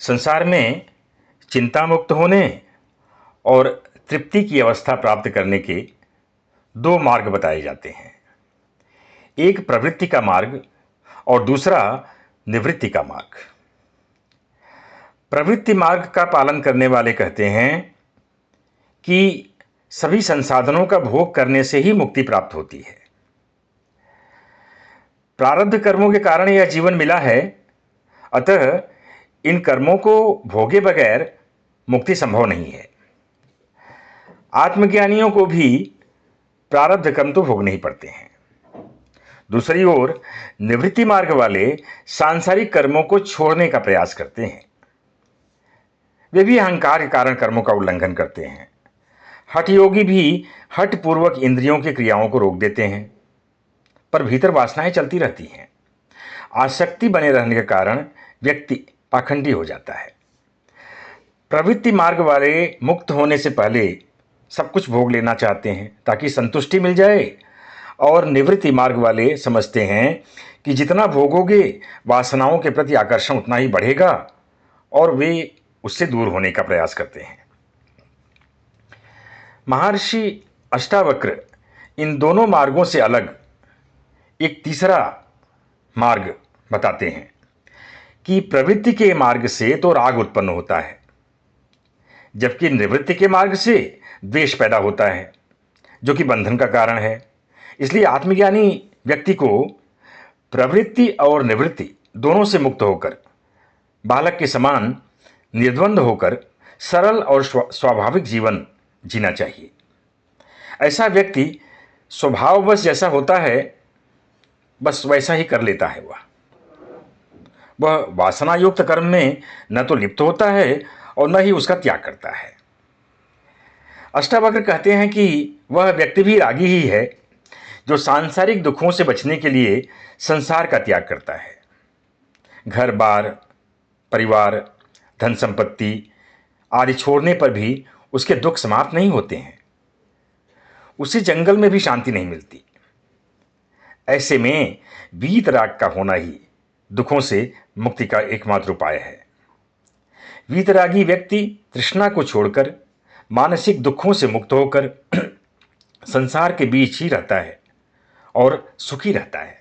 संसार में चिंता मुक्त होने और तृप्ति की अवस्था प्राप्त करने के दो मार्ग बताए जाते हैं। एक प्रवृत्ति का मार्ग और दूसरा निवृत्ति का मार्ग। प्रवृत्ति मार्ग का पालन करने वाले कहते हैं कि सभी संसाधनों का भोग करने से ही मुक्ति प्राप्त होती है। प्रारब्ध कर्मों के कारण यह जीवन मिला है, अतः इन कर्मों को भोगे बगैर मुक्ति संभव नहीं है। आत्मज्ञानियों को भी प्रारब्ध कर्म तो भोगने ही पड़ते हैं। दूसरी ओर निवृत्ति मार्ग वाले सांसारिक कर्मों को छोड़ने का प्रयास करते हैं। वे भी अहंकार के कारण कर्मों का उल्लंघन करते हैं। हठ योगी भी हठ पूर्वक इंद्रियों की क्रियाओं को रोक देते हैं, पर भीतर वासनाएं चलती रहती हैं। आसक्ति बने रहने के कारण व्यक्ति पाखंडी हो जाता है। प्रवृत्ति मार्ग वाले मुक्त होने से पहले सब कुछ भोग लेना चाहते हैं ताकि संतुष्टि मिल जाए, और निवृत्ति मार्ग वाले समझते हैं कि जितना भोगोगे वासनाओं के प्रति आकर्षण उतना ही बढ़ेगा, और वे उससे दूर होने का प्रयास करते हैं। महर्षि अष्टावक्र इन दोनों मार्गों से अलग एक तीसरा मार्ग बताते हैं कि प्रवृत्ति के मार्ग से तो राग उत्पन्न होता है, जबकि निवृत्ति के मार्ग से द्वेष पैदा होता है, जो कि बंधन का कारण है। इसलिए आत्मज्ञानी व्यक्ति को प्रवृत्ति और निवृत्ति दोनों से मुक्त होकर बालक के समान निर्द्वंद होकर सरल और स्वाभाविक जीवन जीना चाहिए। ऐसा व्यक्ति स्वभाववश जैसा होता है बस वैसा ही कर लेता है। वह वासना युक्त कर्म में न तो लिप्त होता है और न ही उसका त्याग करता है। अष्टावक्र कहते हैं कि वह व्यक्ति भी रागी ही है जो सांसारिक दुखों से बचने के लिए संसार का त्याग करता है। घर बार, परिवार, धन संपत्ति आदि छोड़ने पर भी उसके दुख समाप्त नहीं होते हैं। उसे जंगल में भी शांति नहीं मिलती। ऐसे में वीतराग का होना ही दुखों से मुक्ति का एकमात्र उपाय है। वीतरागी व्यक्ति तृष्णा को छोड़कर मानसिक दुखों से मुक्त होकर संसार के बीच ही रहता है और सुखी रहता है।